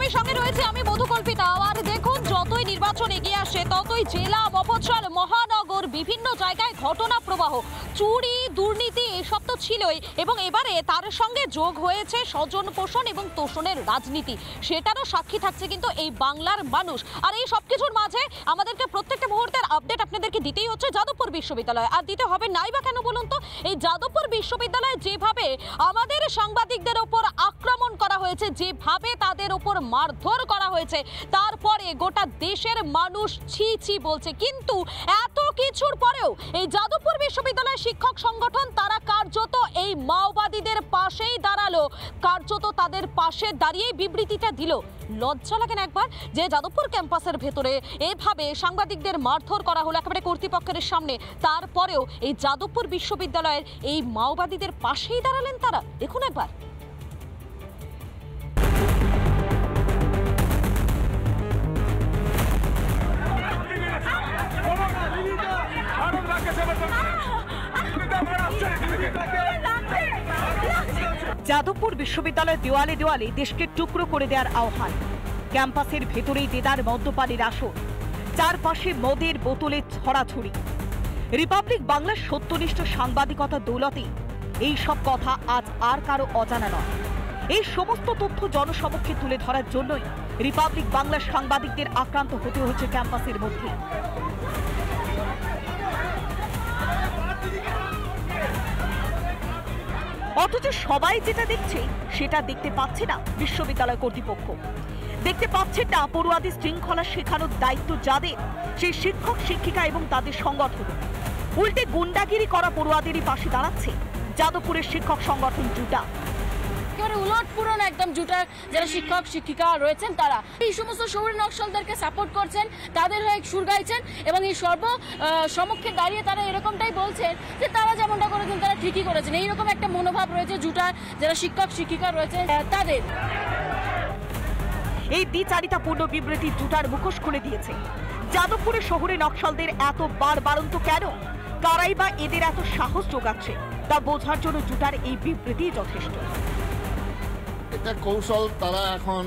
প্রোগ্রামের সঙ্গে রয়েছে আমি মধুকল্পিতা। আর দেখুন, যতই নির্বাচন এগিয়ে আসে ততই জেলা, মফস্বল, মহানগর বিভিন্ন জায়গায় ঘটনা প্রবাহ, চুরি, দুর্নীতি এসব তো ছিলই, এবং এবারে তার সঙ্গে যোগ হয়েছে স্বজন পোষণ এবং তোষণের রাজনীতি। সেটারও সাক্ষী থাকছে কিন্তু এই বাংলার মানুষ। আর এই সবকিছুর মাঝে আমাদেরকে প্রত্যেকটা মুহূর্তের আপডেট আপনাদেরকে দিতেই হচ্ছে যাদবপুর বিশ্ববিদ্যালয়। আর দিতে হবে নাই বা কেন বলুন তো? এই যাদবপুর বিশ্ববিদ্যালয়ে যেভাবে আমাদের সাংবাদিকদের ওপর আক্রমণ করা হয়েছে, যেভাবে তাদের ওপর মারধর করা হয়েছে, তারপরে গোটা দেশের মানুষ ছি ছি বলছে। কিন্তু এত কিছুর পরেও এই যাদবপুর বিশ্ববিদ্যালয় শিক্ষক সংগঠন তারা কার্যত এই মাওবাদীদের পাশেই দাঁড়ালো, কার্যত তাদের পাশে দাঁড়িয়ে বিবৃতিটা দিল। লজ্জা লাগে না একবার যে যাদবপুর ক্যাম্পাসের ভেতরে এভাবে সাংবাদিকদের মারধর করা হলো একেবারে কর্তৃপক্ষের সামনে, তারপরেও এই যাদবপুর বিশ্ববিদ্যালয়ের এই মাওবাদীদের পাশেই দাঁড়ালেন তারা। দেখুন একবার। যাদবপুর বিশ্ববিদ্যালয়ের দেওয়ালে দেওয়ালে দেশকে টুকরো করে দেওয়ার আহ্বান। ক্যাম্পাসের ভেতরেই দেদার মদ্যপানের আসর, চারপাশে মদের বোতলে ছড়াছড়ি। রিপাবলিক বাংলার সত্যনিষ্ঠ সাংবাদিকতা দৌলতে এই সব কথা আজ আর কারো অজানা নয়। এই সমস্ত তথ্য জনসমক্ষে তুলে ধরার জন্যই রিপাবলিক বাংলার সাংবাদিকদের আক্রান্ত হতে হচ্ছে ক্যাম্পাসের মধ্যে। অথচ সবাই যেটা দেখছে সেটা দেখতে পাচ্ছে না বিশ্ববিদ্যালয় কর্তৃপক্ষ। দেখতে পাচ্ছে না পড়ুয়াদের শৃঙ্খলা শেখানোর দায়িত্ব যাদের, সেই শিক্ষক শিক্ষিকা এবং তাদের সংগঠন। উল্টে গুন্ডাগিরি করা পড়ুয়াদেরই পাশে দাঁড়াচ্ছে যাদবপুরের শিক্ষক সংগঠন জুটা। উলট পুরন একদম জুটার যারা শিক্ষক শিক্ষিকা রয়েছেন তারা এই সমস্ত শহুরে নকশালদেরকে সাপোর্ট করছেন, তাদের হয়ে সুর গাইছেন, এবং এই সম্মুখে দাঁড়িয়ে তারা এরকমটাই বলছেন যে তারা যেমনটা করেছেন তারা ঠিকই করেছেন। এইরকম একটা মনোভাব রয়েছে জুটার যারা শিক্ষক শিক্ষিকা রয়েছেন তাদের। এই দ্বিচারিতাপূর্ণ বিবৃতি জুটার মুখোশ খুলে দিয়েছে। যাদবপুরের শহুরে নকশালদের এত বারবারন্ত কেন, কারাই বা এদের এত সাহস যোগাচ্ছে তা বোঝার জন্য জুটার এই বিবৃতি যথেষ্ট। এটা কৌশল, তারা এখন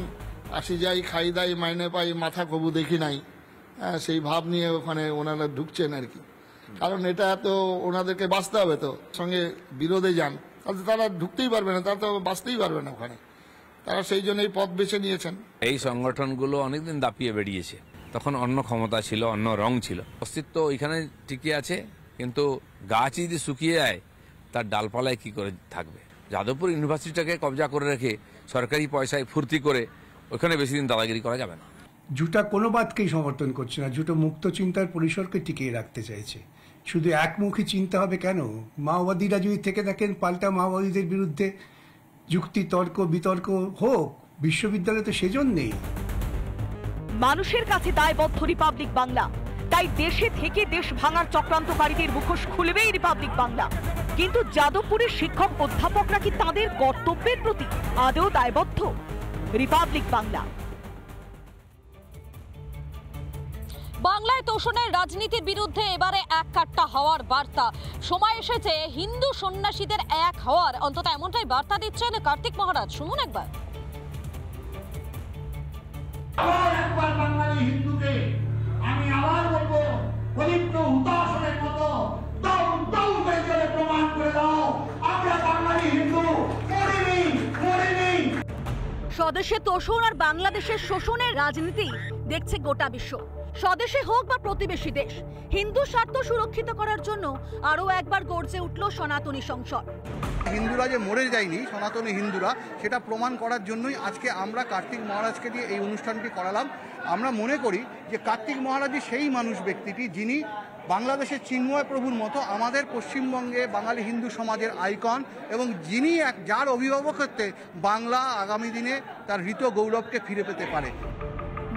আসি যাই খাই দাই মাইনে পাই মাথা কবু দেখি নাই, সেই ভাব নিয়ে ওখানে ওনারা ঢুকছেন আর কি। কারণ এটা তো ওনাদেরকে বাঁচতে হবে, তো সঙ্গে বিরোধে যান তাহলে তারা ঢুকতেই পারবে না, তারা তো বাঁচতেই পারবে না ওখানে। তারা সেই জন্য এই পথ বেছে নিয়েছেন। এই সংগঠনগুলো অনেকদিন দাপিয়ে বেরিয়েছে, তখন অন্য ক্ষমতা ছিল, অন্য রং ছিল, অস্তিত্ব ওইখানে টিকে আছে। কিন্তু গাছ যদি শুকিয়ে যায় তার ডালপালায় কি করে থাকবে? যাদবপুর ইউনিভার্সিটিটাকে কবজা করে রেখে সরকারি পয়সায় ফুর্তি করে ওখানে বেশি দিন দাদাগিরি করা যাবে না। জুটা কোনো বাদকেই সমর্থন করছে না। জুটো মুক্ত চিন্তার পরিসরকে টিকিয়ে রাখতে চাইছে। শুধু একমুখী চিন্তা হবে কেন? মাওবাদীরা যদি থেকে থাকেন, পাল্টা মাওবাদীদের বিরুদ্ধে যুক্তি তর্ক বিতর্ক হোক। বিশ্ববিদ্যালয় তো সেজন্যেই। মানুষের কাছে দায়বদ্ধ রিপাবলিক বাংলা, তাই দেশে থেকে দেশ ভাঙার চক্রান্তকারীদের মুখোশ খুলবেই রিপাবলিক বাংলা। কিন্তু যাদবপুরের শিক্ষক অধ্যাপকরা কি তাদের কর্তব্যের প্রতি আদৌ দায়বদ্ধ? রিপাবলিক বাংলা। বাংলায় তোষণের রাজনীতির বিরুদ্ধে এবারে এক কাট্টা হওয়ার বার্তা। সময় এসেছে হিন্দু সন্ন্যাসীদের এক হওয়ার, অন্তত এমনটাই বার্তা দিচ্ছেন কার্তিক মহারাজ। শুনুন একবার। বাঙালি হিন্দুকে আমি আবার বলবো, পবিত্র হুতাশনের মতো প্রমাণ করে দাও আমরা বাঙালি হিন্দু মরিনি। স্বদেশে তোষণ আর বাংলাদেশের শোষণের রাজনীতি দেখছে গোটা বিশ্ব। স্বদেশে হোক বা প্রতিবেশী দেশ, হিন্দু স্বার্থ সুরক্ষিত করার জন্য আরো একবার গর্জে উঠল সনাতনী সংসদ। হিন্দুরা যে মরে যায়নি, সনাতনী হিন্দুরা, সেটা প্রমাণ করার জন্যই আজকে আমরা কার্তিক মহারাজকে দিয়ে এই অনুষ্ঠানটি করালাম। আমরা মনে করি যে কার্তিক মহারাজই সেই মানুষ ব্যক্তিটি যিনি বাংলাদেশের চিন্ময় প্রভুর মতো আমাদের পশ্চিমবঙ্গে বাঙালি হিন্দু সমাজের আইকন, এবং যিনি যার অভিভাবকত্বে বাংলা আগামী দিনে তার ঋত গৌরবকে ফিরে পেতে পারে।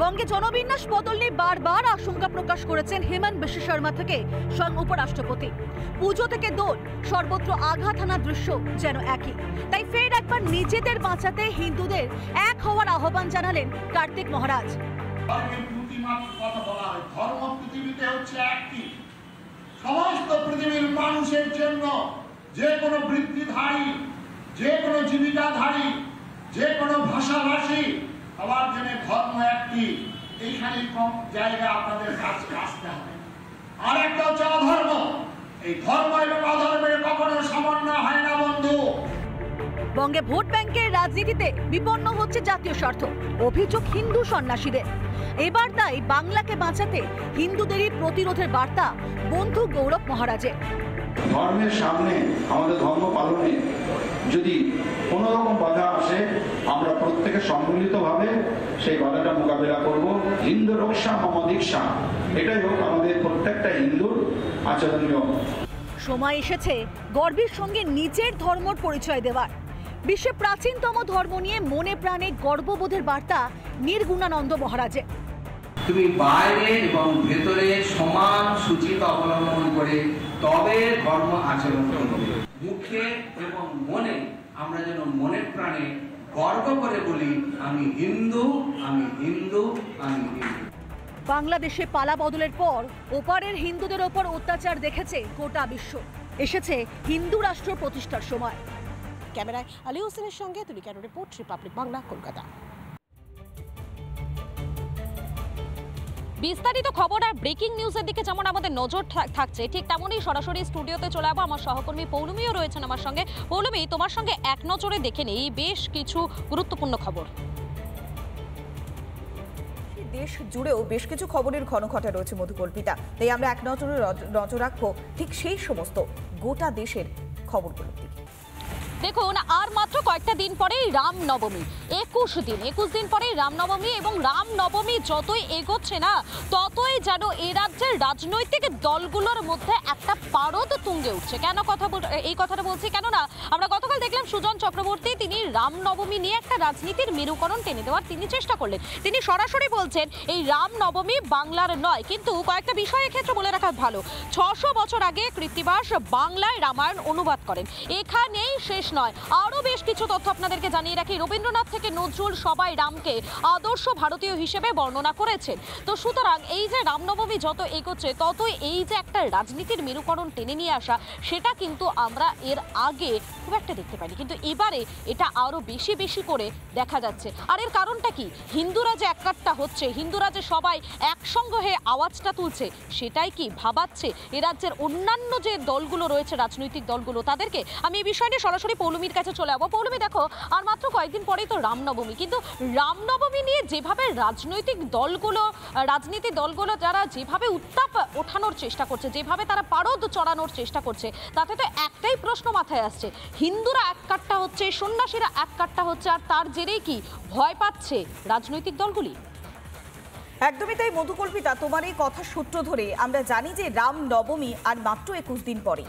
বঙ্গে জনবিন্যাস বদল নিয়ে বারবার আশঙ্কা প্রকাশ করেছেন হেমন্ত বিশ্ব শর্মা থেকে স্বয়ং উপরাষ্ট্রপতি। পুজো থেকে দোল সর্বত্র আঘাত হানা দৃশ্য যেন একই। তাই ফের একবার নিজেদের বাঁচাতে হিন্দুদের এক হওয়ার আহ্বান জানালেন কার্তিক মহারাজ। ধর্ম পৃথিবীতে হচ্ছে একটি, সমস্ত পৃথিবীর মানুষের জন্য যে কোনো বৃত্তিধারী, যে কোনো জীবিকাধারী, যে কোনো ভাষাভাষী সবার জন্য ধর্ম একটি, এইখানে কম জায়গায় আপনাদের কাছে আসতে হবে। আর একটা হচ্ছে অধর্ম। এই ধর্ম এবং অধর্মের কখনো সমন্বয় হয় না বন্ধু। বঙ্গে ভোট ব্যাংকের রাজনীতিতে বিপন্ন হচ্ছে জাতীয় স্বার্থ, অভিযোগ হিন্দু সন্ন্যাসীদের। এবার তাই বাংলাকে বাঁচাতে হিন্দুদেরই প্রতিরোধের বার্তা বন্ধু গৌরব মহারাজের। ধর্মের সামনে আমাদের ধর্ম পালনে যদি কোনো রকম বাধা আসে, আমরা প্রত্যেকে সম্মিলিতভাবে সেই বাধাটা মোকাবিলা করব। হিন্দু রক্ষা মম দীক্ষা, এটাই হোক আমাদের প্রত্যেকটা হিন্দুর আচরণীয়। সময় এসেছে গর্বের সঙ্গে নিজের ধর্মর পরিচয় দেওয়ার। বিশ্বের প্রাচীনতম ধর্ম নিয়ে মনে প্রাণে গর্ববোধের বার্তা নির্গুণানন্দ মহারাজের। তুমি বাইরে এবং ভেতরে সমান সূচিত অবলম্বন করে তবে ধর্ম আচরণ করবে। মুখে এবং মনে আমরা যেন মনের প্রাণে গর্ব করে বলি, আমি হিন্দু, আমি হিন্দু, আমি হিন্দু। বাংলাদেশে পালা বদলের পর ওপারের হিন্দুদের ওপর অত্যাচার দেখেছে গোটা বিশ্ব। এসেছে হিন্দু রাষ্ট্র প্রতিষ্ঠার সময়। ক্যামেরায় আলী হোসেনের সঙ্গে তুলিকা রিপোর্ট, রিপাবলিক বাংলা, কলকাতা। বিস্তারিত খবর আর ব্রেকিং নিউজের দিকে যেমন আমাদের নজর থাকছে, ঠিক তেমনই সরাসরি স্টুডিওতে চলে যাবো। আমার সহকর্মী পৌলমীও রয়েছেন আমার সঙ্গে। পৌলমী, তোমার সঙ্গে এক নজরে দেখে নেই বেশ কিছু গুরুত্বপূর্ণ খবর। দেশ জুড়েও বেশ কিছু খবরের ঘনঘটা রয়েছে মধুকল্পিতা, তাই আমরা এক নজরে নজর রাখবো ঠিক সেই সমস্ত গোটা দেশের খবরগুলোর দিকে। দেখুন, আর মাত্র কয়েকটা দিন পরেই রামনবমী। 21 দিন পরেই রামনবমী, এবং রামনবমী যতই এগোচ্ছে না ততই যেন এই রাজ্যের রাজনৈতিক দলগুলোর মধ্যে একটা পারদ তুঙ্গে উঠছে। কেন এই কথাটা বলছি, কেননা আমরা গতকাল দেখলাম সুজন চক্রবর্তী তিনি রামনবমী নিয়ে একটা রাজনীতির মেরুকরণ টেনে দেওয়ার তিনি চেষ্টা করলেন। তিনি সরাসরি বলছেন এই রামনবমী বাংলার নয়, কিন্তু কয়েকটা বিষয় এক্ষেত্রে বলে রাখা ভালো। 600 বছর আগে কৃত্তিবাস বাংলায় রামায়ণ অনুবাদ করেন। এখানেই শেষ নয়, আরো বেশ কিছু তথ্য আপনাদেরকে জানিয়ে রাখি। রবীন্দ্রনাথ থেকে নজরুল সবাই রামকে আদর্শ ভারতীয় হিসেবে বর্ণনা করেছেন। তো সুতরাং এই যে রামনবমী যত এগোচ্ছে ততই এই যে একটা রাজনীতির মেরুকরণ টেনে নিয়ে আসা, সেটা কিন্তু আমরা এর আগে খুব একটা দেখতে পাইনি, কিন্তু এবারে এটা আরো বেশি বেশি করে দেখা যাচ্ছে। আর এর কারণটা কি? হিন্দুরা যে এককাট্টা হচ্ছে, হিন্দুরা যে সবাই একসঙ্গে হয়ে আওয়াজটা তুলছে, সেটাই কি ভাবাচ্ছে এ রাজ্যের অন্যান্য যে দলগুলো রয়েছে, রাজনৈতিক দলগুলো, তাদেরকে? আমি এই বিষয়টি সরাসরি পৌলমীর কাছে চলে যাবো। পৌলমী, দেখো, আর মাত্র কয়েকদিন পরেই তো রামনবমী, কিন্তু রামনবমী নিয়ে যেভাবে রাজনৈতিক দলগুলো যারা যেভাবে উত্তাপ ওঠানোর চেষ্টা করছে, যেভাবে তারা পারদ চড়ানোর চেষ্টা করছে, তাতে তো একটাই প্রশ্ন মাথায় আসছে, হিন্দুরা এককাট্টা হচ্ছে, সন্ন্যাসীরা এককাট্টা হচ্ছে, আর তার জেরেই কি ভয় পাচ্ছে রাজনৈতিক দলগুলি? একদমই তাই মধুকল্পিতা, তোমার এই কথা সূত্র ধরে আমরা জানি যে রামনবমী আর মাত্র 21 দিন পরে।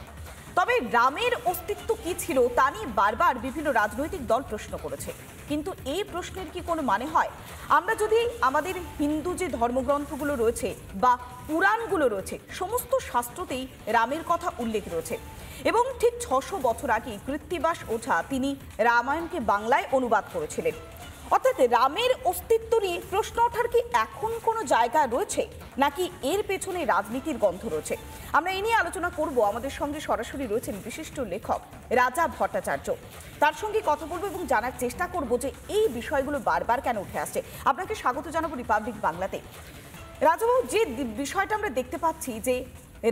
তবে রামের অস্তিত্ব কি ছিল তা নিয়ে বারবার বিভিন্ন রাজনৈতিক দল প্রশ্ন করেছে, কিন্তু এই প্রশ্নের কি কোনো মানে হয়? আমরা যদি আমাদের হিন্দু যে ধর্মগ্রন্থগুলো রয়েছে বা পুরাণগুলো রয়েছে, সমস্ত শাস্ত্রতেই রামের কথা উল্লেখ রয়েছে, এবং ঠিক 600 বছর আগে কৃত্তিবাস ওঝা তিনি রামায়ণকে বাংলায় অনুবাদ করেছিলেন। অর্থাৎ রামের অস্তিত্ব নিয়ে প্রশ্ন ওঠার কি এখন কোনো জায়গা রয়েছে, নাকি এর পেছনে রাজনীতির গন্ধ রয়েছে? আমরা এই নিয়ে আলোচনা করব। আমাদের সঙ্গে সরাসরি রয়েছেন বিশিষ্ট লেখক রাজা ভট্টাচার্য। তার সঙ্গে কথা বলবো এবং জানার চেষ্টা করব যে এই বিষয়গুলো বারবার কেন উঠে আসছে। আপনাকে স্বাগত জানাবো রিপাবলিক বাংলাতে। রাজাবাবু, যে বিষয়টা আমরা দেখতে পাচ্ছি যে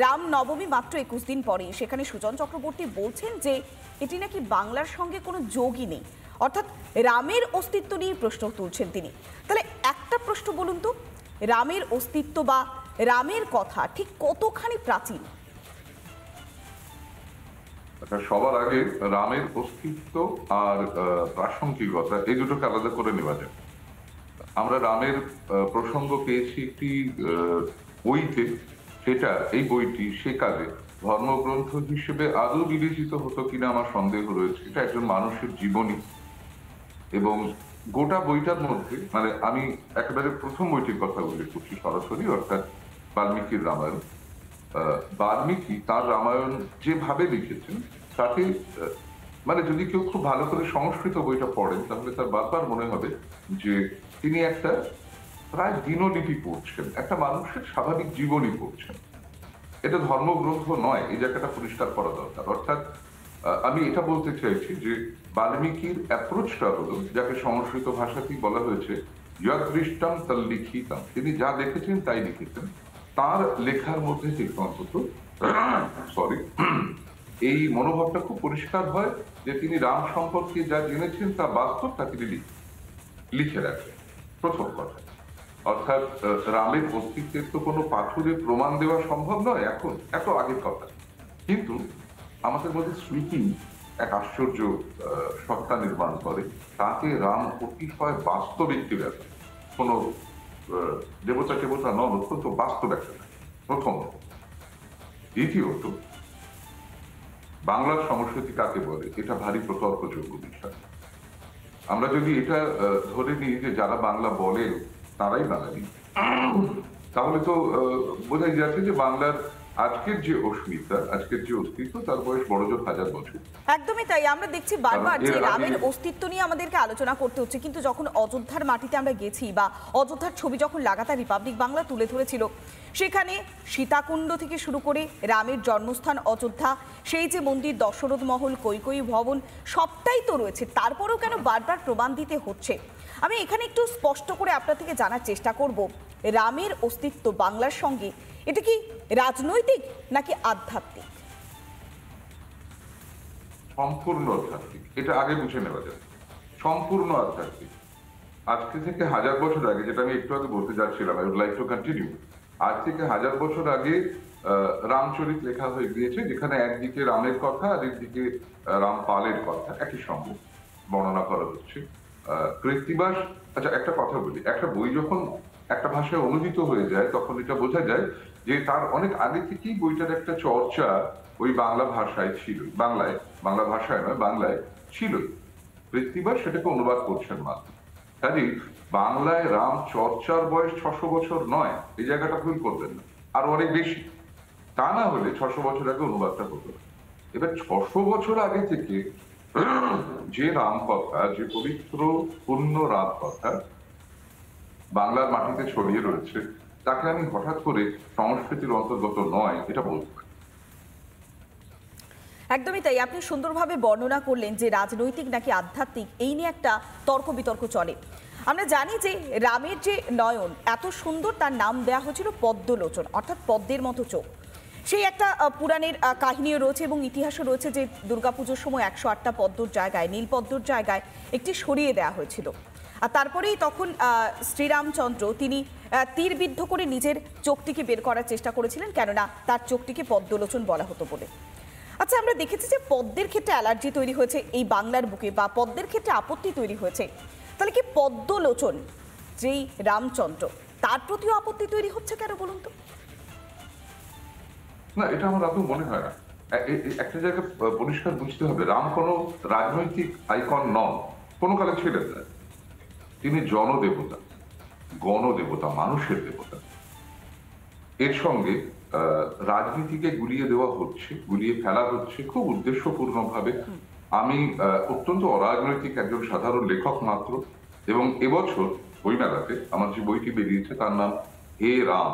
রামনবমী মাত্র 21 দিন পরে, সেখানে সুজন চক্রবর্তী বলছেন যে এটি নাকি বাংলার সঙ্গে কোনো যোগই নেই, অর্থাৎ রামের অস্তিত্ব নিয়ে প্রশ্ন তুলছেন তিনি। তাহলে একটা প্রশ্ন বলুন তো, রামের অস্তিত্ব বা রামের কথা ঠিক কতখানি প্রাচীন? সবার আগে রামের অস্তিত্ব আর প্রাসঙ্গিকতা এই দুটোকে আলাদা করে নেওয়া যায়। আমরা রামের প্রসঙ্গ পেয়েছি একটি বইতে, সেটা এই বইটি সেকালে ধর্মগ্রন্থ হিসেবে আদৌ বিবেচিত হতো কিনা আমার সন্দেহ রয়েছে। এটা একজন মানুষের জীবনী, এবং গোটা বইটার মধ্যে, মানে আমি একেবারে প্রথম বইটির কথা উল্লেখ করছি সরাসরি, অর্থাৎ বাল্মীকির রামায়ণ। বাল্মীকি তার রামায়ণ যেভাবে লিখেছেন তাতে, মানে যদি কেউ খুব ভালো করে সংস্কৃত বইটা পড়েন তাহলে তার বারবার মনে হবে যে তিনি একটা প্রায় দিনলিপি পড়ছেন, একটা মানুষের স্বাভাবিক জীবনী পড়ছেন। এটা ধর্মগ্রন্থ নয়, এই জায়গাটা পরিষ্কার করা দরকার। অর্থাৎ আমি এটা বলতে চাইছি যে বাল্মীকির অ্যাপ্রোচটা হলো, যাকে সংস্কৃত ভাষাতেই বলা হয়েছে যদৃষ্টম তল্লিখিতম, তিনি যা দেখেছেন তাই লিখেছেন। তার লেখার মধ্যে থেকে অন্তত এই মনোভাবটা খুব পরিষ্কার হয় যে তিনি রাম সম্পর্কে যা জেনেছেন তা বাস্তব, তা তিনি লিখে রাখেন। প্রথম কথা, অর্থাৎ রামের অস্তিত্বের তো কোনো পাথরে প্রমাণ দেওয়া সম্ভব নয় এখন, এত আগের কথা। কিন্তু আমাদের মধ্যে স্মৃতি এক আশ্চর্য সত্তা নির্মাণ করে, তাকে রাম অতিশয় বাস্তব একটি ব্যাপার, কোনো দেবতা নন, অত্যন্ত বাস্তব একটা। প্রথম। দ্বিতীয়ত, বাংলার সংস্কৃতি কাকে বলে এটা ভারী প্রতর্কযোগ্য বিষয়। আমরা যদি এটা ধরে নিই যে যারা বাংলা বলেন তারাই বাঙালি, তাহলে তো বোঝাই যাচ্ছে যে বাংলার আজকের যে অস্মিতা, আজকের যে অস্তিত্ব, তার বয়স বড়জোর 1000 বছর। একদমই তাই। আমরা দেখছি বারবার যে রামের অস্তিত্ব নিয়ে আমাদেরকে আলোচনা করতে হচ্ছে, কিন্তু যখন অযোধ্যার মাটিতে আমরা গেছি বা অযোধ্যার ছবি যখন লাগাতার রিপাবলিক বাংলা তুলে ধরেছিল, সেখানে সীতাকুণ্ড থেকে শুরু করে রামের জন্মস্থান অযোধ্যা, সেই যে মন্দির, দশরথ মহল, কৈকেয়ী ভবন, সবটাই তো রয়েছে। তারপরেও কেন বারবার প্রমাণ দিতে হচ্ছে? আমি এখানে একটু স্পষ্ট করে আপনার থেকে জানার চেষ্টা করব, রামের অস্তিত্ব বাংলার সঙ্গে এটা কি রাজনৈতিক নাকি আধ্যাত্মিক? সম্পূর্ণ আধ্যাত্মিক, এটা আগে বুঝে নেওয়া যায়। সম্পূর্ণ আধ্যাত্মিক। আজকে থেকে 1000 বছর আগে, যেটা আমি একটু আগে বলতে যাচ্ছিলাম, I would like to continue. আজ থেকে 1000 বছর আগে রামচরিত লেখা হয়ে গিয়েছে, যেখানে একদিকে রামের কথা আর একদিকে রামপালের কথা একই সঙ্গে বর্ণনা করা হচ্ছে। কৃত্তিবাস, আচ্ছা একটা কথা বলি, একটা বই যখন একটা ভাষায় অনুদিত হয়ে যায় তখন এটা বোঝা যায় যে তার অনেক আগে থেকেই বইটার একটা চর্চা ওই বাংলা ভাষায় ছিল, বাংলা ভাষায় নয়, বাংলায় ছিল। কৃত্তিবাস সেটাকে অনুবাদ করছেন মাত্র। কাজেই বাংলায় রাম চর্চার বয়স 600 বছর নয়, এই জায়গাটা ভুল করবেন না, আরো অনেক বেশি। তা না হলে 600 বছর আগে অনুবাদটা হতো। এবার 600 বছর আগে থেকে যে রাম কথা, যে পবিত্র পূর্ণ রাম কথা বাংলার মাটিতে ছড়িয়ে রয়েছে, তাকে আমি হঠাৎ করে সংস্কৃতির অন্তর্গত নয় এটা বলতে পারি। একদমই তাই। আপনি সুন্দরভাবে বর্ণনা করলেন যে রাজনৈতিক নাকি আধ্যাত্মিক, এই নিয়ে একটা তর্ক বিতর্ক চলে। আমরা জানি যে রামের যে নয়ন এত সুন্দর, তার নাম দেওয়া হয়েছিল পদ্মলোচন, অর্থাৎ পদ্মের মতো চোখ। সেই একটা পুরাণের কাহিনীও রয়েছে এবং ইতিহাসও রয়েছে যে দুর্গাপুজোর সময় 108টা পদ্মর জায়গায়, নীলপদ্মর জায়গায় একটি সরিয়ে দেওয়া হয়েছিল। আর তারপরেই তখন শ্রীরামচন্দ্র তিনি তীরবিদ্ধ করে নিজের চোখটিকে বের করার চেষ্টা করেছিলেন, কেননা তার চোখটিকে পদ্মলোচন বলা হতো বলে। আচ্ছা, আমরা দেখেছি যে পদ্মের ক্ষেত্রে অ্যালার্জি তৈরি হয়েছে এই বাংলার বুকে, বা পদ্মের ক্ষেত্রে আপত্তি তৈরি হয়েছে, তাহলে কি পদ্মলোচন যেই রামচন্দ্র, তার প্রতিও আপত্তি তৈরি হচ্ছে কেন বলুন তো? না, এটা আমার আদৌ মনে হয় না। একটা জায়গায় পরিষ্কার বুঝতে হবে, রাম কোনো রাজনৈতিক আইকন নন, কোনো কালে ছিলেন না। তিনি জনদেবতা, গণদেবতা, মানুষের দেবতা। এর সঙ্গে রাজনীতিকে গুলিয়ে দেওয়া হচ্ছে, গুলিয়ে ফেলা হচ্ছে খুব উদ্দেশ্যপূর্ণ ভাবে। আমি অত্যন্ত অরাজনৈতিক একজন সাধারণ লেখক মাত্র, এবং এবছর বইমেলাতে আমার যে বইটি বেরিয়েছে তার নাম হে রাম,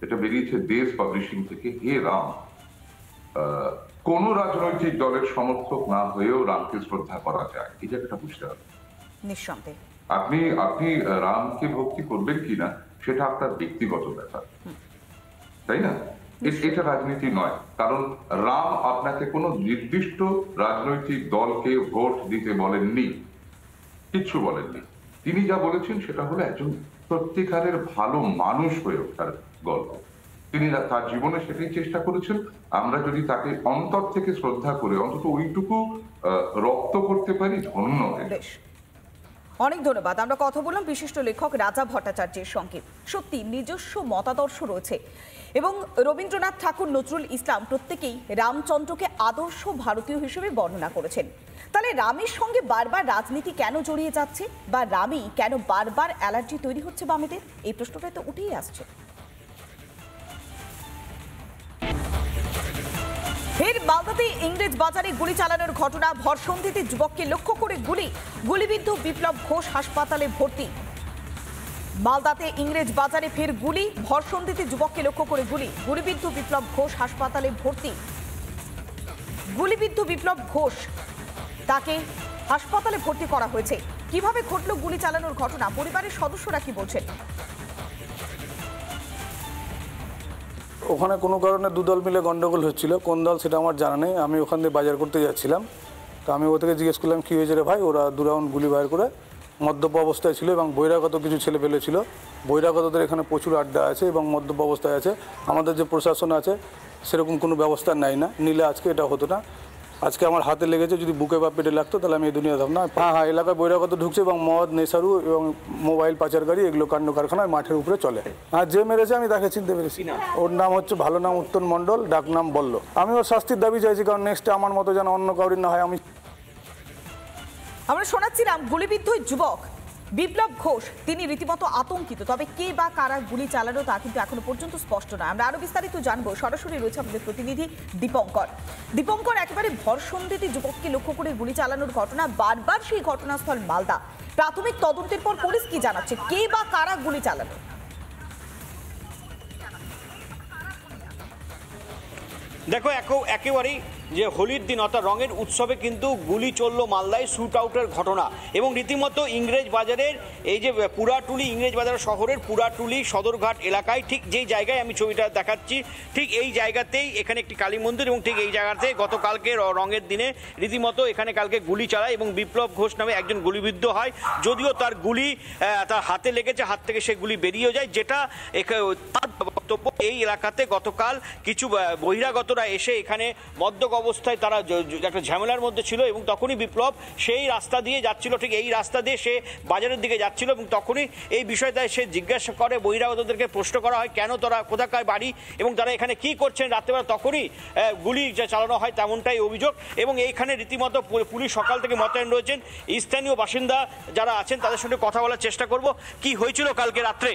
এটা বেরিয়েছে দেশ পাবলিশিং থেকে। হে রাম, কোন রাজনৈতিক দলের সমর্থক না হয়েও রামকে শ্রদ্ধা করা যায়, এই জায়গাটা বুঝতে হবে। নিঃসন্দেহে আপনি রামকে ভক্তি করবেন কিনা সেটা আপনার ব্যক্তিগত ব্যাপার, তাই না? এটা রাজনীতি নয়, কারণ রাম আপনাকে কোনো নির্দিষ্ট রাজনৈতিক দলকে ভোট দিতে বলেননি, কিচ্ছু বলেননি। তিনি যা বলেছেন সেটা হলো একজন সত্যিকারের ভালো মানুষ হয়ে ওঠার গল্প। তিনি তার জীবনে সেটাই চেষ্টা করেছেন। আমরা যদি তাকে অন্তর থেকে শ্রদ্ধা করে অন্তত ওইটুকু রপ্ত করতে পারি, ধন্য হয়ে। অনেক ধন্যবাদ। আমরা কথা বললাম বিশিষ্ট লেখক রাজা ভট্টাচার্যের সঙ্গে। সত্যি নিজস্ব মতাদর্শ রয়েছে, এবং রবীন্দ্রনাথ ঠাকুর, নজরুল ইসলাম প্রত্যেকেই রামচন্দ্রকে আদর্শ ভারতীয় হিসেবে বর্ণনা করেছেন। তাহলে রামের সঙ্গে বারবার রাজনীতি কেন জড়িয়ে যাচ্ছে, বা রামেই কেন বারবার অ্যালার্জি তৈরি হচ্ছে বামেদের, এই প্রশ্নটা তো উঠেই আসছে। ফের মালদাতে ইংরেজ বাজারে গুলি চালানোর ঘটনা, ভরসন্ধিতে যুবককে লক্ষ্য করে গুলিবিদ্ধ বিপ্লব ঘোষ হাসপাতালে ভর্তি। মালদাতে ইংরেজ বাজারে ফের গুলি, ভরসন্ধিতে যুবককে লক্ষ্য করে গুলিবিদ্ধ বিপ্লব ঘোষ হাসপাতালে ভর্তি। গুলিবিদ্ধ বিপ্লব ঘোষ, তাকে হাসপাতালে ভর্তি করা হয়েছে। কিভাবে ঘটলো গুলি চালানোর ঘটনা, পরিবারের সদস্যরা কি বলছেন? ওখানে কোনো কারণে দুদল মিলে গন্ডগোল হচ্ছিল, কোন দল সেটা আমার জানা নেই। আমি ওখান থেকে বাজার করতে যাচ্ছিলাম, তো আমি ও থেকে জিজ্ঞেস করলাম কী হয়েছে রে ভাই। ওরা 2 রাউন্ড গুলি বাইর করে মদ্যপ অবস্থায় ছিল এবং বহিরাগত কিছু ছেলে পেলে ছিল। বহিরাগতদের এখানে প্রচুর আড্ডা আছে এবং মদ্যপ অবস্থায় আছে। আমাদের যে প্রশাসন আছে সেরকম কোনো ব্যবস্থা নেয় না, নিলে আজকে এটা হতো না। আজকে আমার হাতে লেগেছে, যদি বুকে বা পেটে লাগতো তাহলে আমি এই দুনিয়া থাকতাম না। হ্যাঁ, এলাকায় বহিরাগত ঢুকছে এবং মদ, নেশারু এবং মোবাইল পাচারকারী এগুলো কাণ্ড কারখানায় মাঠের উপরে চলে। আর যে মেরেছে আমি তাকে চিনতে পেরেছি। ওর নাম হচ্ছে, ভালো নাম উত্তম মণ্ডল, ডাক নাম বল্ল। আমি ওর শাস্তির দাবি চাইছি, কারণ নেক্সটে আমার মতো যেন অন্য কাউরির না হয়। আমরা শোনাচ্ছিলাম গুলিবিদ্ধ যুবক বিপ্লব ঘোষ, তিনি রীতিমতো আতঙ্কিত। তবে কে বা কারা গুলি চালানো তা কিন্তু এখনো পর্যন্ত স্পষ্ট নয়। আমরা আরো বিস্তারিত জানবো, সরাসরি রয়েছে আমাদের প্রতিনিধি দীপঙ্কর। একেবারে ভরসন্ধিতি যুবককে লক্ষ্য করে গুলি চালানোর ঘটনা, বারবার সেই ঘটনাস্থল মালদা। প্রাথমিক তদন্তের পর পুলিশ কি জানাচ্ছে, কে বা কারা গুলি চালানো? দেখো, একেবারেই যে হোলির দিন অর্থাৎ রঙের উৎসবে কিন্তু গুলি চলল মালদায়, শ্যুট আউটের ঘটনা। এবং রীতিমতো ইংরেজ বাজারের এই যে পুরাটুলি, ইংরেজ বাজার শহরের পুরাটুলি সদরঘাট এলাকায়, ঠিক যেই জায়গায় আমি ছবিটা দেখাচ্ছি, ঠিক এই জায়গাতেই এখানে একটি কালী মন্দির, এবং ঠিক এই জায়গাতে গতকালকে রঙের দিনে রীতিমতো এখানে কালকে গুলি চালায় এবং বিপ্লব ঘোষ নামে একজন গুলিবিদ্ধ হয়। যদিও তার গুলি তার হাতে লেগেছে, হাত থেকে সে গুলি বেরিয়ে যায়। যেটা তার বক্তব্য, এই এলাকাতে গতকাল কিছু বহিরাগতরা এসে এখানে মদ্যপ অবস্থায় তারা একটা ঝামেলার মধ্যে ছিল এবং তখনই বিপ্লব সেই রাস্তা দিয়ে যাচ্ছিল, ঠিক এই রাস্তা দিয়ে সে বাজারের দিকে যাচ্ছিল এবং তখনই এই বিষয়টা সে জিজ্ঞাসা করে, বহিরাগতদেরকে প্রশ্ন করা হয় কেন তারা কোথাকার বাড়ি এবং তারা এখানে কি করছেন রাত্রেবেলা, তখনই গুলি চালানো হয়, তেমনটাই অভিযোগ। এবং এইখানে রীতিমতো পুলিশ সকাল থেকে মোতায়েন রয়েছেন। স্থানীয় বাসিন্দা যারা আছেন তাদের সঙ্গে কথা বলার চেষ্টা করব। কি হয়েছিল কালকে রাত্রে?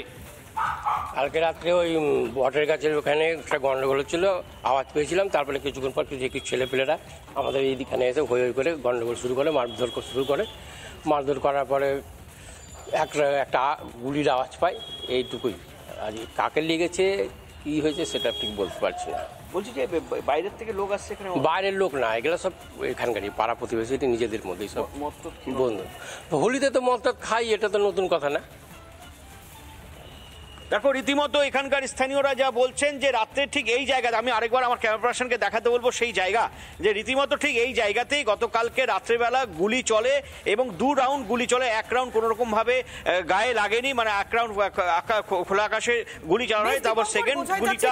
কালকে রাত্রে ওই বটের গাছের ওখানে একটা গন্ডগোল ছিল, আওয়াজ পেয়েছিলাম। তারপরে কিছুক্ষণ পর কিছু ছেলেপেলেরা আমাদের এইখানে এসে হই হই করে গন্ডগোল শুরু করে, মারধর শুরু করে। মারধর করার পরে একটা গুলির আওয়াজ পাই, এইটুকুই। আর কাকে লেগেছে কি হয়েছে সেটা ঠিক বলতে পারছি না। বলছি যে বাইরের থেকে লোক আসছে এখানে? বাইরের লোক না, এগুলো সব এখানকারই পাড়া প্রতিবেশী, নিজেদের মধ্যেই সব বন্ধু। হোলিতে তো মদ খাই, এটা তো নতুন কথা না। দেখো, রীতিমতো এখানকার স্থানীয়রা যা বলছেন যে রাত্রে ঠিক এই জায়গাতে, আমি আরেকবার আমার ক্যামেরা পার্সনকে দেখাতে বলবো সেই জায়গা, যে রীতিমতো ঠিক এই জায়গাতেই গতকালকে রাত্রেবেলা গুলি চলে এবং 2 রাউন্ড গুলি চলে। 1 রাউন্ড কোনো রকম ভাবে গায়ে লাগেনি, মানে 1 রাউন্ড খোলা আকাশে গুলি চালানো হয়। তারপর সেকেন্ড গুলিটা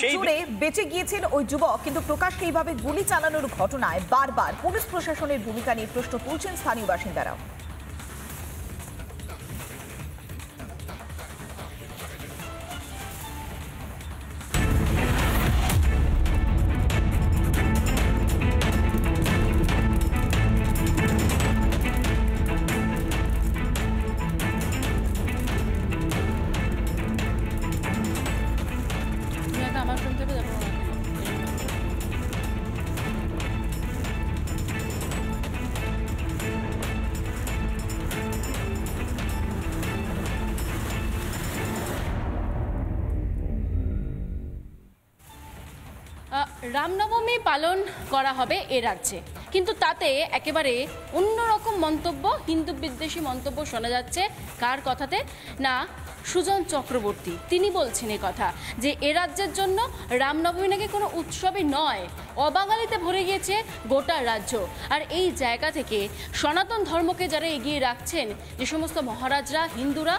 সেই বেঁচে গিয়েছেন ওই যুবক, কিন্তু প্রকাশ্যে এইভাবে গুলি চালানোর ঘটনায় বারবার পুলিশ প্রশাসনের ভূমিকা নিয়ে প্রশ্ন তুলছেন স্থানীয় বাসিন্দারাও। রামনবমী পালন করা হবে এ রাজ্যে, কিন্তু তাতে একেবারে অন্যরকম মন্তব্য, হিন্দু বিদ্বেষী মন্তব্য শোনা যাচ্ছে। কার কথাতে? না, সুজন চক্রবর্তী। তিনি বলছেন এই কথা যে এ রাজ্যের জন্য রামনবমী নাকি কোনো উৎসবই নয়, অবাঙালিতে ভরে গিয়েছে গোটা রাজ্য। আর এই জায়গা থেকে সনাতন ধর্মকে যারা এগিয়ে রাখছেন, যে সমস্ত মহারাজরা, হিন্দুরা,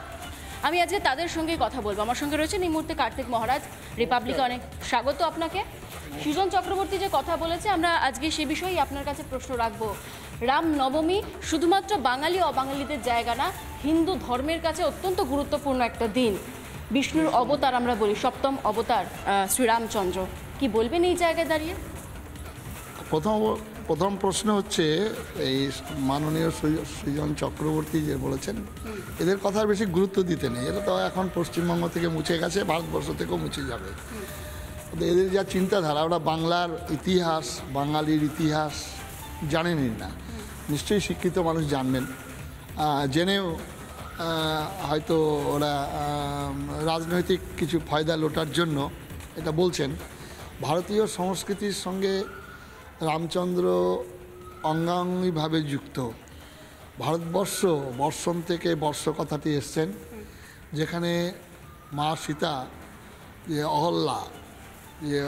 আমি আজকে তাদের সঙ্গে কথা বলবো। আমার সঙ্গে রয়েছেন এই মুহূর্তে কার্তিক মহারাজ, রিপাবলিকে অনেক স্বাগত আপনাকে। সুজন চক্রবর্তী যে কথা বলেছে, আমরা আজকে সে বিষয়েই আপনার কাছে প্রশ্ন রাখবো। রামনবমী শুধুমাত্র বাঙালি অবাঙালিদের জায়গা না, হিন্দু ধর্মের কাছে অত্যন্ত গুরুত্বপূর্ণ একটা দিন। বিষ্ণুর অবতার আমরা বলি, 7ম অবতার শ্রীরামচন্দ্র। কি বলবেন এই জায়গায় দাঁড়িয়ে? প্রথম প্রশ্ন হচ্ছে, এই মাননীয় সৃজন চক্রবর্তী যে বলেছেন, এদের কথার বেশি গুরুত্ব দিতে নেই। এটা তো এখন পশ্চিমবঙ্গ থেকে মুছে গেছে, ভারতবর্ষ থেকেও মুছে যাবে। এদের যা চিন্তাধারা, ওরা বাংলার ইতিহাস, বাঙালির ইতিহাস জানেনই না। নিশ্চয়ই শিক্ষিত মানুষ জানবেন, জেনেও হয়তো ওরা রাজনৈতিক কিছু ফায়দা লোটার জন্য এটা বলছেন। ভারতীয় সংস্কৃতির সঙ্গে রামচন্দ্র অঙ্গাঙ্গিভাবে যুক্ত। ভারতবর্ষ, বর্ষণ থেকে বর্ষ কথাটি এসছেন, যেখানে মা সীতা যে অহল্যা যে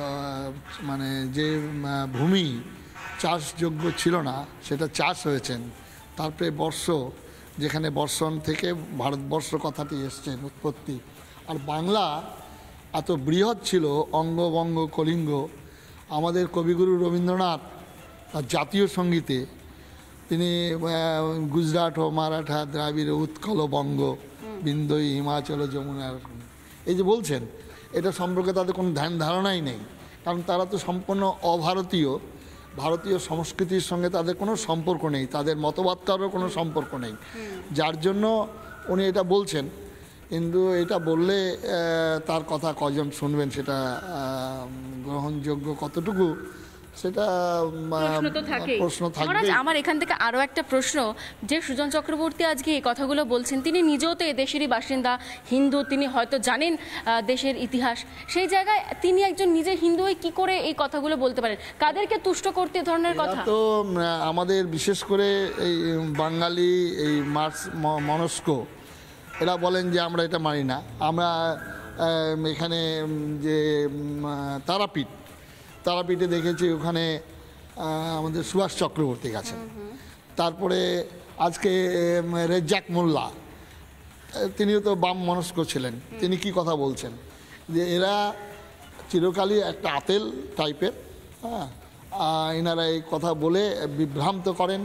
মানে যে ভূমি চাষযোগ্য ছিল না সেটা চাষ হয়েছেন, তারপরে বর্ষ, যেখানে বর্ষণ থেকে ভারতবর্ষ কথাটি এসছেন উৎপত্তি। আর বাংলা এত বৃহৎ ছিল, অঙ্গবঙ্গ কলিঙ্গ। আমাদের কবিগুরু রবীন্দ্রনাথ তার জাতীয় সঙ্গীতে তিনি গুজরাট ও মারাঠা দ্রাবিড় উৎকল বঙ্গ বিন্দই হিমাচল যমুনার, এই যে বলছেন, এটা সম্পর্কে তাদের কোনো ধ্যান ধারণাই নেই, কারণ তারা তো সম্পূর্ণ অভারতীয়। ভারতীয় সংস্কৃতির সঙ্গে তাদের কোনো সম্পর্ক নেই, তাদের মতবাদটারও কোনো সম্পর্ক নেই, যার জন্য উনি এটা বলছেন। কিন্তু এটা বললে তার কথা কজন শুনবেন, সেটা গ্রহণযোগ্য কতটুকু, সেটা প্রশ্ন থাকবে। আমার এখান থেকে আরও একটা প্রশ্ন, যে সুজন চক্রবর্তী আজকে এই কথাগুলো বলছেন, তিনি নিজেও তো এদেশেরই বাসিন্দা, হিন্দু, তিনি হয়তো জানেন দেশের ইতিহাস, সেই জায়গায় তিনি একজন নিজে হিন্দু হয়ে কী করে এই কথাগুলো বলতে পারেন? কাদেরকে তুষ্ট করতে ধরনের কথা? তো আমাদের বিশেষ করে এই বাঙালি এই মনস্ক এরা বলেন যে আমরা এটা মানি না। আমরা এখানে যে তারাপীঠে দেখেছি, ওখানে আমাদের সুভাষ চক্রবর্তী গেছেন, তারপরে আজকে রেজ্জাক মোল্লা, তিনিও তো বাম মনস্ক ছিলেন, তিনি কি কথা বলছেন যে এরা চিরকালই একটা আতেল টাইপের, হ্যাঁ, এনারা এই কথা বলে বিভ্রান্ত করেন।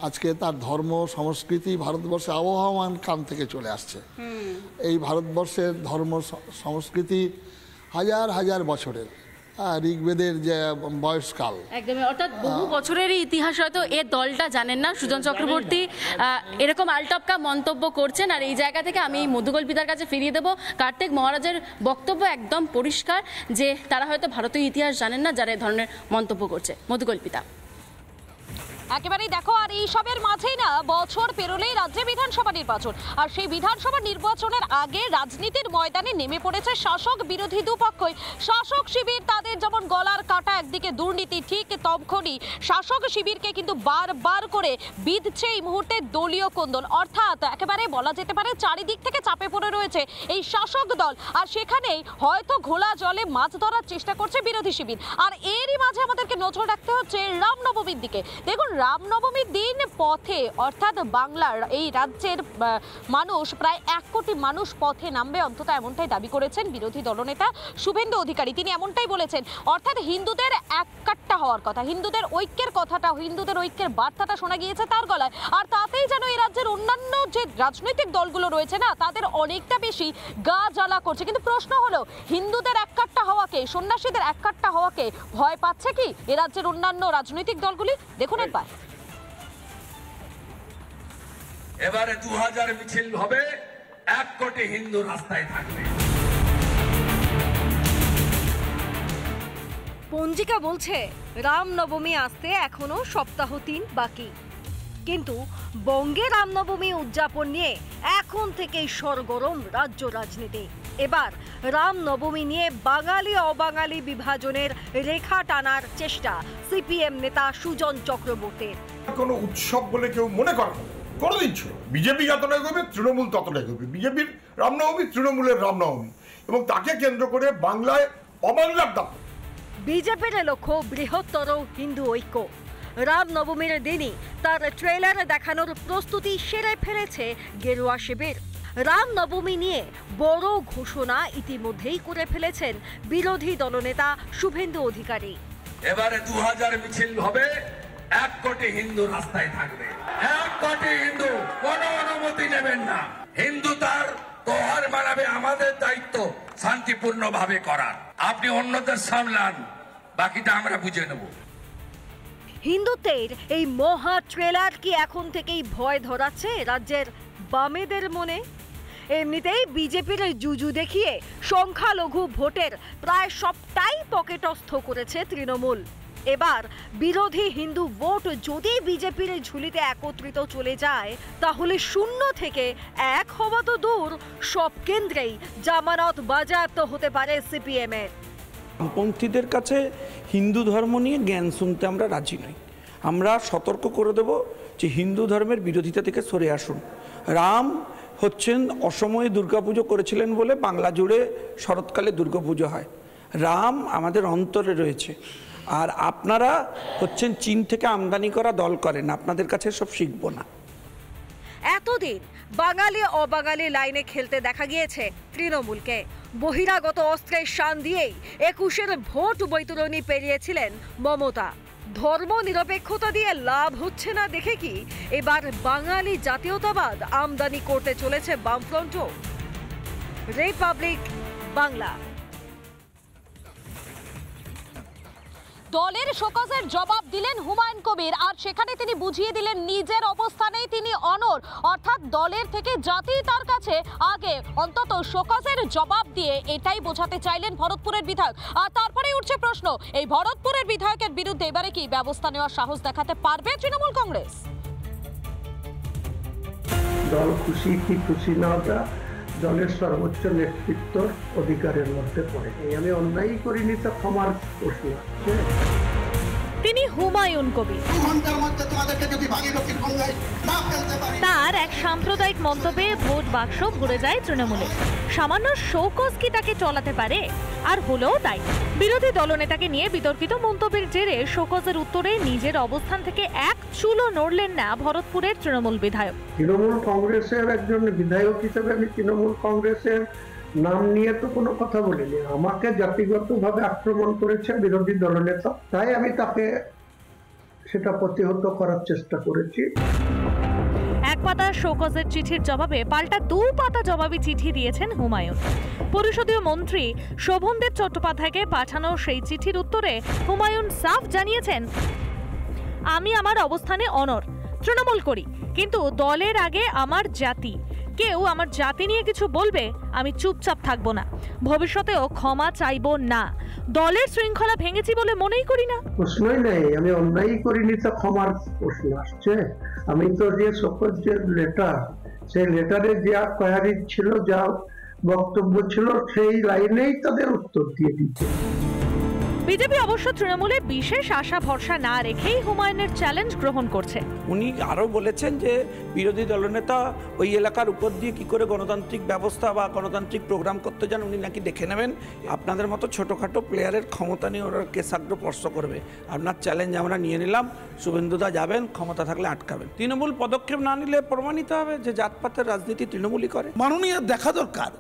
আজকে তার ধর্ম সংস্কৃতি ভারতবর্ষে আবহমান কাল থেকে চলে আসছে। এই ভারতবর্ষের ধর্ম সংস্কৃতি হাজার হাজার বছরের, ঋগ্বেদের যে বয়সকাল, একদমই, অর্থাৎ বহু বছরেরই ইতিহাস হয়তো এ দলটা জানেন না। সুজন চক্রবর্তী এরকম আলটপকা মন্তব্য করছেন, আর এই জায়গা থেকে আমি মধুকল্পিতার কাছে ফিরিয়ে দেবো। কার্তিক মহারাজের বক্তব্য একদম পরিষ্কার যে তারা হয়তো ভারতীয় ইতিহাস জানেন না যারা এ ধরনের মন্তব্য করছে। মধুকল্পিতা, একেবারেই দেখো, আর এই সবের মাঝেই না বছর পেরোলেই রাজ্যে বিধানসভা নির্বাচন, আর সেই বিধানসভা নির্বাচনের আগে রাজনীতির ময়দানে নেমে পড়েছে শাসক বিরোধী দুপক্ষই। শাসক শিবির তাদের যেমন গলার কাটা, একদিকে দুর্নীতি, ঠিক তখনই শাসক শিবিরকে কিন্তু বারবার করে বিঁধছে এই মুহূর্তে দলীয় কোন্দল, অর্থাৎ একেবারে বলা যেতে পারে চারিদিক থেকে চাপে পড়ে রয়েছে এই শাসক দল, আর সেখানেই হয়তো ঘোলা জলে মাছ ধরার চেষ্টা করছে বিরোধী শিবির। আর এরই মাঝে আমাদেরকে নজর রাখতে হচ্ছে রামনবমীর দিকে। দেখুন, রামনবমীর দিন পথে, অর্থাৎ বাংলার এই রাজ্যের মানুষ, প্রায় 1 কোটি মানুষ পথে নামবে, অন্তত এমনটাই দাবি করেছেন বিরোধী দলনেতা শুভেন্দু অধিকারী। তিনি এমনটাই বলেছেন, অর্থাৎ হিন্দুদের এককাট্টা হওয়ার কথা, হিন্দুদের ঐক্যের কথাটা, হিন্দুদের ঐক্যের বার্তাটা শোনা গিয়েছে তার গলায়। আর তাতেই যেন এই রাজ্যের অন্যান্য যে রাজনৈতিক দলগুলো রয়েছে না, তাদের অনেকটা বেশি গা জ্বালা করছে। কিন্তু প্রশ্ন হলো, হিন্দুদের এককাট্টা হওয়াকে, সন্ন্যাসীদের এককাট্টা হওয়াকে ভয় পাচ্ছে কি এ রাজ্যের অন্যান্য রাজনৈতিক দলগুলি? দেখুন একবার। এবারে 2000 মিছিল হবে, 1 কোটি হিন্দু রাস্তায় থাকবে। পঞ্জিকা বলছে রামনবমী আসতে এখনো সপ্তাহ 3 বাকি, কিন্তু বঙ্গে রামনবমী উদযাপন নিয়ে এখন থেকেই সরগরম রাজ্য রাজনীতি। এবার রামনবমী নিয়ে বাঙালি অবাঙালি বিভাজনের রেখা টানার চেষ্টা সিপিএম নেতা সুজন চক্রবর্তীর। কোনো উৎসব বলে কেউ মনে করে না, কোনোদিন ছিল। বিজেপি যতটা এগোবে তৃণমূল ততটা এগোবে। বিজেপির রামনবমী তৃণমূলের রামনবমী, এবং তাকে কেন্দ্র করে বাংলায় অবাংলার দাপট। বিজেপির লক্ষ্য বৃহত্তর হিন্দু ঐক্য। রামনবমীর দিনই তার ট্রেলার দেখানোর প্রস্তুতি সেরে ফেলেছে গেরুয়া শিবির। রামনবমী নিয়ে বড় ঘোষণা ইতিমধ্যেই করে ফেলেছেন বিরোধী দলনেতা শুভেন্দু অধিকারী। এবারে 2000 মিছিল হবে, 1 কোটি হিন্দু রাস্তায় থাকবে। 1 কোটি হিন্দু কোনো অনুমতি নেবেন না। হিন্দু তার তোহার মানাবে, আমাদের দায়িত্ব শান্তিপূর্ণ ভাবে করার। আপনি অন্যদের সামলান, বাকিটা আমরা বুঝে নেব। হিন্দুত্বের এই মহা ট্রেলার কি এখন থেকেই ভয় ধরাচ্ছে রাজ্যের বামেদের মনে? এমনিতেই বিজেপির জুজু দেখিয়ে সংখ্যালঘু ভোটের প্রায় সবটাই পকেটস্থ করেছে তৃণমূল। এবার বিরোধী হিন্দু ভোট যদি বিজেপির ঝুলিতে একত্রিত চলে যায়, তাহলে 0 থেকে 1 হওয়া তো দূর, সব কেন্দ্রেই জামানত বাজেয়াপ্ত হতে পারে সিপিএমের। বামপন্থীদের কাছে হিন্দু ধর্ম নিয়ে জ্ঞান শুনতে আমরা রাজি নই। আমরা সতর্ক করে দেব যে হিন্দু ধর্মের বিরোধিতা থেকে সরে আসুন। রাম হচ্ছেন অসময়ে দুর্গাপুজো করেছিলেন বলে বাংলা জুড়ে শরৎকালে দুর্গাপুজো হয়। রাম আমাদের অন্তরে রয়েছে। আর আপনারা হচ্ছেন চীন থেকে আমদানি করা দল করেন, আপনাদের কাছে সব শিখবো না। এতদিন বাঙালি অবাঙালি লাইনে খেলতে দেখা গিয়েছে তৃণমূলকে। বহিরাগত অস্ত্রের শান দিয়েই ২১-এর ভোট বৈতরণী পেরিয়েছিলেন মমতা। ধর্ম নিরপেক্ষতা দিয়ে লাভ হচ্ছে না দেখে কি এবার বাঙালি জাতীয়তাবাদ আমদানি করতে চলেছে বামফ্রন্টও? রিপাবলিক বাংলা। দলের শোকজের জবাব দিলেন হুমায়ুন কবির, আর সেখানে তিনি বুঝিয়ে দিলেন নিজের অবস্থানেই তিনি অনড়, অর্থাৎ দলের থেকে জাতি তার কাছে আগে। অন্তত শোকজের জবাব দিয়ে এটাই বোঝাতে চাইলেন ভরতপুরের বিধায়ক। আর তারপরেই উঠছে প্রশ্ন, এই ভরতপুরের বিধায়কের বিরুদ্ধে এবারে কি ব্যবস্থা নেওয়ার সাহস দেখাতে পারবে তৃণমূল কংগ্রেস? দল খুশি কি খুশি না, দলের সর্বোচ্চ নেতৃত্ব অধিকারের মধ্যে পড়ে। আমি অন্যায় করিনি, তো ক্ষমার প্রশ্ন। তিনি হুমায়ুন কবির। তার এক সাম্প্রদায়িক মন্তব্যে ভোট বাক্স ভরে যায় তৃণমূলে। সামান্য শোকজ কি তাকে চলাতে পারে? আর হলেও তাই। বিরোধী দলনেতাকে নিয়ে বিতর্কিত মন্তব্যের জেরে শোকজের উত্তরে নিজের অবস্থান থেকে এক চুলও নড়লেন না ভরতপুরের তৃণমূল বিধায়ক। তৃণমূল কংগ্রেসের একজন বিধায়ক হিসেবে আমি তৃণমূল কংগ্রেসের নাম নিয়ে তো কোনো কথা বলিনি। আমাকে জাতিগতভাবে আক্রমণ করেছে বিরোধী দলনেতা, তাই আমি তাকে সেটা প্রতিহত করার চেষ্টা করেছি। এক পাতা শোকজের চিঠির জবাবে পাল্টা ২ পাতা জবাবি চিঠি দিয়েছেন হুমায়ুন। পরিষদীয় মন্ত্রী শোভনদেব চট্টোপাধ্যায়কে পাঠানো সেই চিঠির উত্তরে হুমায়ুন সাফ জানিয়েছেন, আমি আমার অবস্থানে অনড়, তৃণমূল করি, কিন্তু দলের আগে আমার জাতি। কেউ আমার জাতি নিয়ে কিছু বলবে, আমি চুপচাপ থাকবো না, ভবিষ্যতেও ক্ষমা চাইবো না। দলের শৃঙ্খলা ভেঙেছি বলে মনেই করি না। প্রশ্নই নেই, আমি অন্যায় করিনি, তো ক্ষমার প্রশ্ন আসছে। আমি তো যে সকল যে লেটার, সেই লেটারে যা কোয়ারি ছিল, যা বক্তব্য ছিল, সেই লাইনেই তাদের উত্তর দিয়ে দিচ্ছে। বিজেপি অবশ্য তৃণমূলে বিশেষ আশা ভরসা না রেখেই হুমায়ুনের চ্যালেঞ্জ গ্রহণ করছে। উনি আরও বলেছেন যে বিরোধী দলনেতা ওই এলাকার উপর দিয়ে কি করে গণতান্ত্রিক ব্যবস্থা বা গণতান্ত্রিক প্রোগ্রাম করতে যান উনি নাকি দেখে নেবেন। আপনাদের মতো ছোটোখাটো প্লেয়ারের ক্ষমতা নিয়ে ওরা কেশাগ্র স্পর্শ করবে। আপনার চ্যালেঞ্জ আমরা নিয়ে নিলাম, শুভেন্দুদা যাবেন, ক্ষমতা থাকলে আটকাবেন। তৃণমূল পদক্ষেপ না নিলে প্রমাণিত হবে যে জাতপাতের রাজনীতি তৃণমূলই করে। মাননীয় দেখা দরকার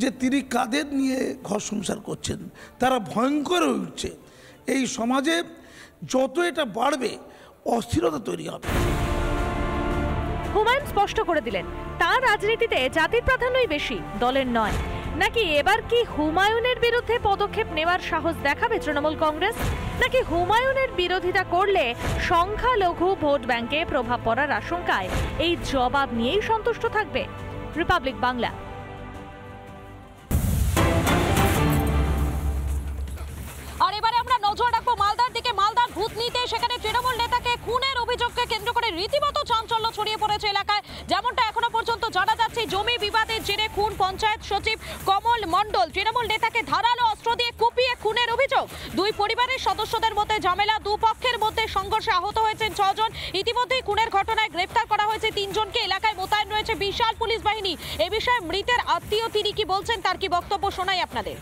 যে তিনি কাদের নিয়ে ঘর সংসার করছেন, তারা ভয়ঙ্কর হয়ে উঠছে। এই সমাজে যত এটা বাড়বে অস্থিরতা তৈরি হবে। হুমায়ুন স্পষ্ট করে দিলেন, তার রাজনীতিতে জাতির প্রাধান্যই বেশি, দলের নয়। নাকি এবার কি হুমায়ুনের বিরুদ্ধে পদক্ষেপ নেওয়ার সাহস দেখাবে তৃণমূল কংগ্রেস? নাকি হুমায়ুনের বিরোধিতা করলে সংখ্যালঘু ভোট ব্যাংকে প্রভাব পড়ার আশঙ্কায় এই জবাব নিয়েই সন্তুষ্ট থাকবে? রিপাবলিক বাংলা। আর এবারে আমরা নজর রাখবো মালদার দিকে। মালদার ভূতনিতে সেখানে তৃণমূল নেতাকে খুনের অভিযোগকে কেন্দ্র করে রীতিমতো চাঞ্চল্য ছড়িয়ে পড়েছে এলাকায়। যেমনটা এখনো পর্যন্ত জানা যাচ্ছে, জমি বিবাদের জেরে খুন পঞ্চায়েত সচিব কমল মণ্ডল। তৃণমূল নেতাকে ধারালো অস্ত্র দিয়ে কুপিয়ে খুনের অভিযোগ। 2 পরিবারের সদস্যদের মধ্যে ঝামেলা, 2 পক্ষের মধ্যে সংঘর্ষে আহত হয়েছেন 6 জন। ইতিমধ্যেই খুনের ঘটনায় গ্রেফতার করা হয়েছে 3 জনকে। এলাকায় মোতায়েন রয়েছে বিশাল পুলিশ বাহিনী। এ বিষয়ে মৃতের আত্মীয় তিনি কি বলছেন, তার কি বক্তব্য শোনাই আপনাদের।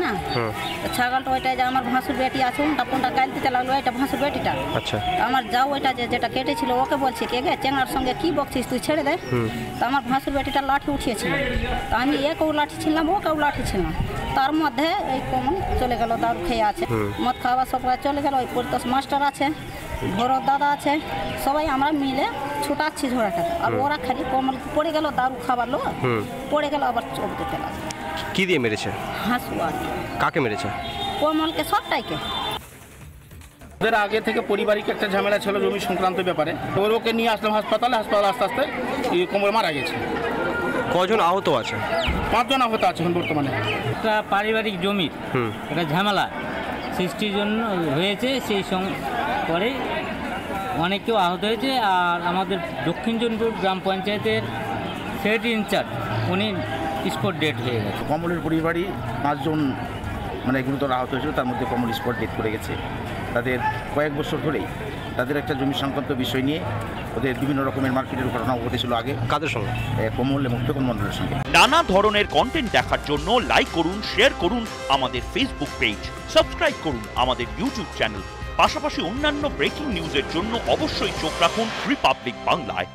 না ছাগলটা ওইটা যে আমার ভাসুর বেটি আছে, ফোনটা কালতে চালালো, এটা ভাসুর বেটিটা। আচ্ছা, আমার যাও ওইটা যেটা কেটেছিল ওকে বলছে, কে গে চেঙ্গার সঙ্গে কি বকছিস তুই, ছেড়ে দে। তো আমার ভাসুর বেটিটা লাঠি উঠিয়েছিল, তো আমি একেও লাঠি ছিলাম, ওকেও লাঠি ছিলাম। তার মধ্যে এই কমন চলে গেল, দারু খেয়ে আছে, মদ খাওয়া সবাই চলে গেল। ওই পরিতোষ মাস্টার আছে, ভরত দাদা আছে, সবাই আমরা মিলে ছুটাচ্ছি ঝোড়াটা। আর ওরা খালি কমল পড়ে গেল, দারু খাবার লোক পড়ে গেল, আবার চোখ দিতে লাগলো। কি দিয়ে মেরেছে? হাসুয়া। কাকে মেরেছে? কমলকে, সবটাইকে। ওদের আগে থেকে পারিবারিক একটা ঝামেলা ছিল জমি সংক্রান্ত ব্যাপারে। তো ওকে নিয়ে আসলাম হাসপাতালে, আস্তে আস্তে কোমর মারা গেছে। কজন আহত আছে? 5 জন আহত আছে এখন বর্তমানে। একটা পারিবারিক জমির একটা ঝামেলা সৃষ্টির জন্য হয়েছে, সেই পরে অনেকেও আহত হয়েছে। আর আমাদের দক্ষিণ জনপুর গ্রাম পঞ্চায়েতের সেক্রেটারি ইনচার্জ উনি স্পট ডেট হয়ে গেছে। কমলের পরিবারই 5 জন মানে গুরুতর আহত হয়েছিল, তার মধ্যে কমল স্পট ডেট করে গেছে। তাদের কয়েক বছর ধরেই তাদের একটা জমি সংক্রান্ত বিষয় নিয়ে ওদের বিভিন্ন রকমের মার্কেটের ঘটনা ঘটেছিল আগে। কাদের সঙ্গে? কমল এবং ফেকন মন্ডলের সঙ্গে। নানা ধরনের কন্টেন্ট দেখার জন্য লাইক করুন, শেয়ার করুন আমাদের ফেসবুক পেজ, সাবস্ক্রাইব করুন আমাদের ইউটিউব চ্যানেল। পাশাপাশি অন্যান্য ব্রেকিং নিউজের জন্য অবশ্যই চোখ রাখুন রিপাবলিক বাংলায়।